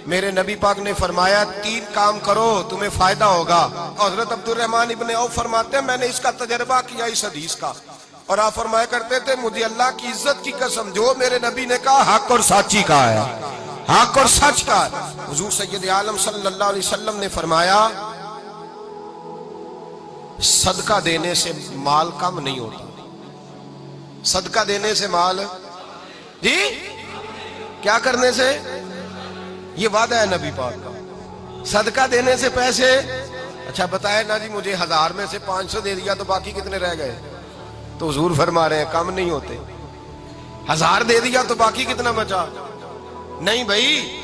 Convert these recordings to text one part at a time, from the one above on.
میرے نبی پاک نے فرمایا 3 کام کرو تمہیں فائدہ ہوگا. حضرت عبدالرحمن ابن عوف فرماتے ہیں میں نے اس کا تجربہ کیا اس حدیث کا, اور آپ فرمایا کرتے تھے مجھے اللہ کی عزت کی قسم جو میرے نبی نے کہا حق اور سچی کہا ہے, حق اور سچ کا. حضور سید عالم صلی اللہ علیہ وسلم نے فرمایا صدقہ دینے سے مال کم نہیں ہوتا. صدقہ دینے سے مال جی کیا کرنے سے, یہ وعدہ ہے نبی پاک کا. صدقہ دینے سے پیسے, اچھا بتائے نا جی مجھے 1000 میں سے 500 دے دیا تو باقی کتنے رہ گئے؟ تو حضور فرما رہے ہیں کم نہیں ہوتے. 1000 دے دیا تو باقی کتنا بچا؟ نہیں بھائی,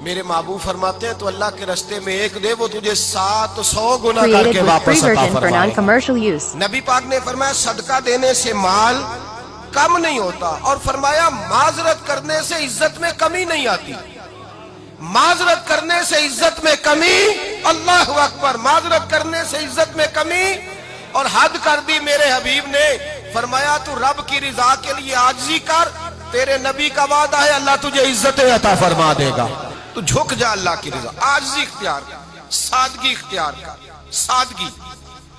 میرے محبوب فرماتے ہیں تو اللہ کے رستے میں 1 دے وہ تجھے 700 گنا کر کے واپس عطا فرمائے. نبی پاک نے فرمایا صدقہ دینے سے مال کم نہیں ہوتا, اور فرمایا معذرت کرنے سے عزت میں کمی نہیں آتی. معذرت کرنے سے عزت میں کمی, اللہ اکبر, معذرت کرنے سے عزت میں کمی. اور حد کر دی میرے حبیب نے, فرمایا تو رب کی رضا کے لیے عاجزی کر, تیرے نبی کا وعدہ ہے اللہ تجھے عزت عطا فرما دے گا. تو جھک جا اللہ کی رضا, عاجزی اختیار کر, سادگی اختیار کر, سادگی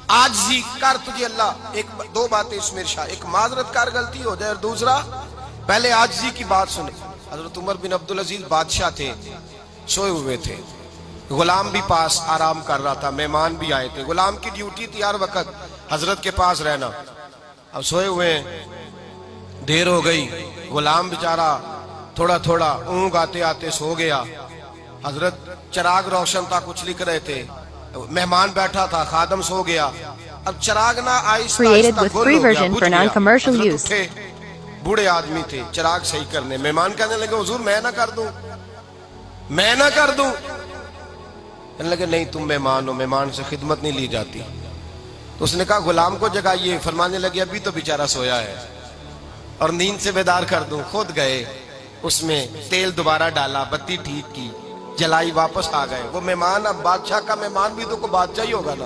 عاجزی کر, تجھے اللہ 2 باتیں اس میں ارشاد, ایک معذرت کر غلطی ہو جائے, اور دوسرا پہلے عاجزی کی بات سنے. حضرت عمر بن عبدالعزیز بادشاہ تھے, سوئے ہوئے تھے, غلام بھی پاس آرام کر رہا تھا, مہمان بھی آئے تھے. غلام کی ڈیوٹی تھی ہر وقت حضرت کے پاس رہنا. اب سوئے ہوئے ہیں, دیر ہو گئی, غلام بیچارہ تھوڑا تھوڑا اونگ آتے آتے سو گیا. حضرت چراغ روشن تھا, کچھ لکھ رہے تھے, مہمان بیٹھا تھا, خادم سو گیا. اب چراغ نہ آہستہ آہستہ گل ہو گیا, بجھ گیا. حضرت اٹھے, بوڑھے آدمی تھے, چراغ صحیح کرنے. مہمان کہنے لگے حضور میں نہ کر دوں, میں نہ کر دوں. کہنے لگے نہیں تم مہمان ہو, مہمان سے خدمت نہیں لی جاتی. تو اس نے کہا غلام کو جگائیے. فرمانے لگے ابھی تو بیچارہ سویا ہے اور نیند سے بیدار کر دوں. خود گئے, اس میں تیل دوبارہ ڈالا, بتی ٹھیک کی, جلائی, واپس آ گئے. وہ مہمان, اب بادشاہ کا مہمان بھی تو کوئی بادشاہ ہی ہوگا نا.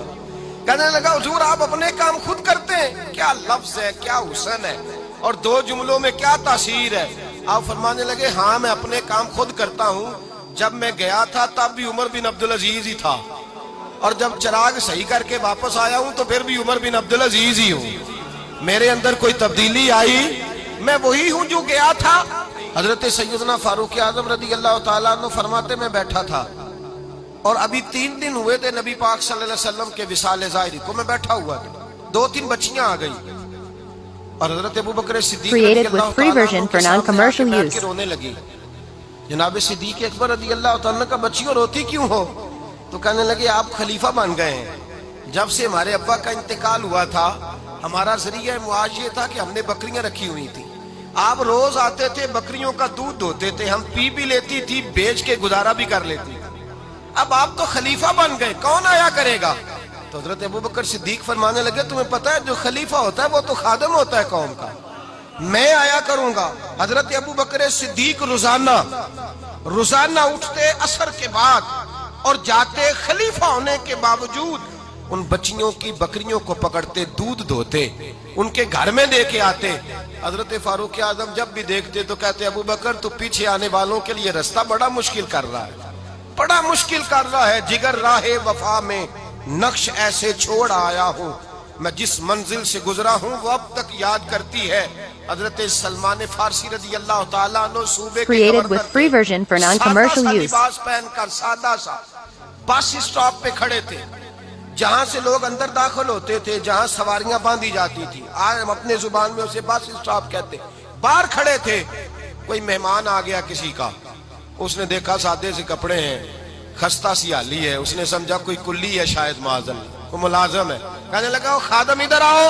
کہنے لگا حضور آپ اپنے کام خود کرتے ہیں, کیا لفظ ہے, کیا حسن ہے, اور 2 جملوں میں کیا تاثیر ہے. آپ فرمانے لگے ہاں میں اپنے کام خود کرتا ہوں. جب میں گیا تھا تب بھی عمر بن عبدالعزیز ہی تھا, اور جب چراغ صحیح کر کے واپس آیا ہوں تو پھر بھی عمر بن عبدالعزیز ہی ہوں. میرے اندر کوئی تبدیلی آئی, میں وہی ہوں جو گیا تھا. حضرت سیدنا فاروق اعظم رضی اللہ تعالیٰ عنہ فرماتے میں بیٹھا تھا, اور ابھی 3 دن ہوئے تھے نبی پاک صلی اللہ علیہ وسلم کے وصال ظاہری کو. میں بیٹھا ہوا تھا, 2-3 بچیاں آ گئی, اور حضرت ابوبکر صدیق رضی اللہ تعالیٰ عنہ کے سامنے آ کے بیٹھ کے رونے لگی. جناب صدیق اکبر رضی اللہ تعالیٰ کا بچیوں روتی کیوں ہو؟ تو کہنے لگے آپ خلیفہ بن گئے ہیں. جب سے ہمارے ابا کا انتقال ہوا تھا ہمارا ذریعہ معاش یہ تھا کہ ہم نے بکریاں رکھی ہوئی تھی. آپ روز آتے تھے, بکریوں کا دودھ دھوتے تھے, ہم پی بھی لیتی تھی, بیچ کے گزارا بھی کر لیتی. اب آپ تو خلیفہ بن گئے, کون آیا کرے گا؟ تو حضرت ابوبکر صدیق فرمانے لگے تمہیں پتہ ہے جو خلیفہ ہوتا ہے وہ تو خادم ہوتا ہے قوم کا, میں آیا کروں گا. حضرت ابوبکر صدیق روزانہ اٹھتے عصر کے بعد اور جاتے, خلیفہ ہونے کے باوجود ان بچیوں کی بکریوں کو پکڑتے, دودھ دھوتے, ان کے گھر میں دے کے آتے. حضرت فاروق اعظم جب بھی دیکھتے تو کہتے ابوبکر تو پیچھے آنے والوں کے لیے رستہ بڑا مشکل کر رہا ہے, بڑا مشکل کر رہا ہے. جگر راہ وفا میں نقش ایسے چھوڑ آیا ہوں, میں جس منزل سے گزرا ہوں وہ اب تک یاد کرتی ہے. حضرت سلمان فارسی رضی اللہ تعالیٰ عنہ صوبے کے گورنر سادہ سا لباس پہن کر سادہ سا بس اسٹاپ پہ کھڑے تھے, جہاں سے لوگ اندر داخل ہوتے تھے, جہاں سواریاں باندھی جاتی تھی, آج ہم اپنے زبان میں اسے بس اسٹاپ کہتے. باہر کھڑے تھے, کوئی مہمان آ گیا کسی کا, اس نے دیکھا سادے سے کپڑے ہیں, خستہ سی حالی ہے, اس نے سمجھا کوئی کلی ہے شاید, معاذاللہ کوئی ملازم ہے. کہنے لگا خادم ادھر آؤ,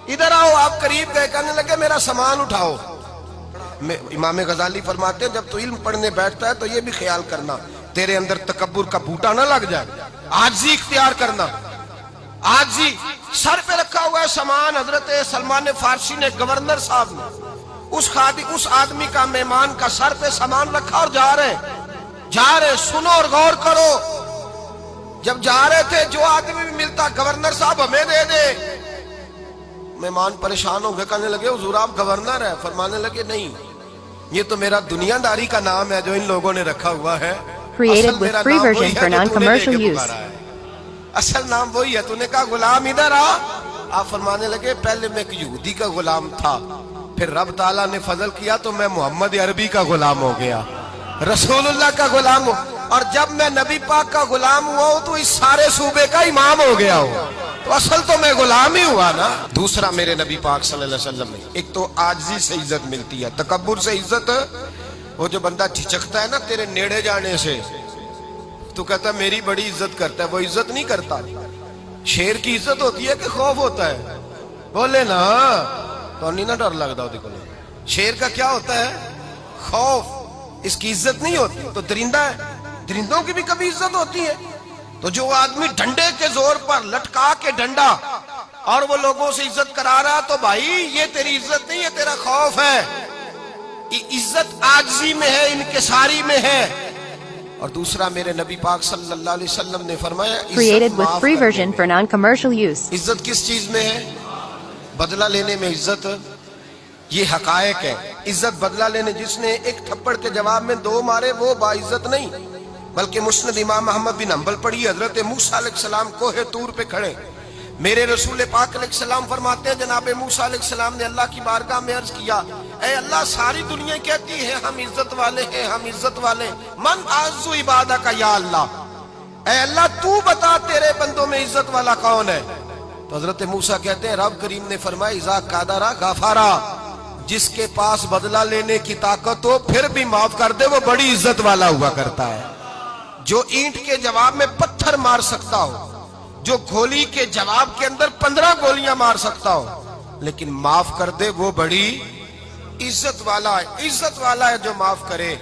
ادھر آؤ. آپ قریب گئے, کہنے لگے میرا سامان اٹھاؤ. امام غزالی فرماتے ہیں جب تو علم پڑھنے بیٹھتا ہے تو یہ بھی خیال کرنا تیرے اندر تکبر کا بوٹا نہ لگ جائے, عاجزی اختیار کرنا. عاجزی, سر پہ رکھا ہوا ہے سامان. حضرت سلمان فارسی نے, گورنر صاحب نے, اس آدمی کا, مہمان کا سر پہ سامان رکھا اور جا رہے. سنو اور غور کرو. جب جا رہے تھے جو آدمی بھی ملتا گورنر صاحب ہمیں دے دے. مہمان پریشان ہو گئے, کہنے لگے حضور آپ گورنر ہیں؟ فرمانے لگے نہیں, یہ تو میرا دنیا داری کا نام ہے جو ان لوگوں نے رکھا ہوا ہے. Created اصل with میرا free نام version وہی for ہے جو تو نے لے non-commercial کے use. پکارا ہے. اصل نام وہی ہے. تو نے کہا غلام ادھر آ. آپ فرمانے لگے پہلے میں ایک یہودی کا غلام تھا, پھر رب تعالیٰ نے فضل کیا تو میں محمد عربی کا غلام ہو گیا, رسول اللہ کا غلام ہو, اور جب میں نبی پاک کا غلام ہوا ہوں تو اس سارے صوبے کا امام ہو گیا ہوں. تو اصل تو میں غلام ہی ہوا نا. دوسرا میرے نبی پاک صلی اللہ علیہ وسلم میں ایک تو عاجزی سے عزت ملتی ہے. تکبر سے عزت, وہ جو بندہ جھجکتا ہے نا تیرے نیڑے جانے سے, تو کہتا ہے میری بڑی عزت کرتا ہے, وہ عزت نہیں کرتا. شیر کی عزت ہوتی ہے کہ خوف ہوتا ہے؟ بولے نا, تو نہیں نہ ڈر لگتا ہوتی کو. شیر کا کیا ہوتا ہے؟ خوف. اس کی عزت نہیں ہوتی. تو درندہ ہے, درندوں کی بھی کبھی عزت ہوتی ہے. تو جو آدمی ڈنڈے کے زور پر لٹکا کے ڈنڈا اور وہ لوگوں سے عزت کرا رہا, تو بھائی یہ تیری عزت نہیں ہے, تیرا خوف ہے. عزت عاجزی میں ہے, انکساری میں ہے. اور دوسرا میرے نبی پاک صلی اللہ علیہ وسلم نے فرمایا Created with free version for non-commercial use. عزت کس چیز میں ہے؟ بدلہ لینے میں عزت. یہ حقائق ہے. عزت بدلہ لینے, جس نے ایک تھپڑ کے جواب میں 2 مارے وہ باعزت نہیں, بلکہ مسند امام احمد بن حنبل پڑھی, حضرت موسیٰ علیہ السلام کوہ طور پہ کھڑے, میرے رسول پاک علیہ السلام فرماتے ہیں جناب موسیٰ علیہ السلام نے اللہ کی بارگاہ میں عرض کیا, اے اللہ ساری دنیا کہتی ہے ہم عزت والے ہیں, ہم عزت والے, من اعز عبادہ کا یا اللہ, اے اللہ تو بتا تیرے بندوں میں عزت والا کون ہے؟ تو حضرت موسیٰ کہتے ہیں رب کریم نے فرمایا اذا قادرا غفارا, جس کے پاس بدلہ لینے کی طاقت ہو پھر بھی معاف کر دے وہ بڑی عزت والا ہوا کرتا ہے. جو اینٹ کے جواب میں پتھر مار سکتا ہو, جو گولی کے جواب کے اندر 15 گولیاں مار سکتا ہو, لیکن معاف کر دے وہ بڑی عزت والا ہے. عزت والا ہے جو معاف کرے.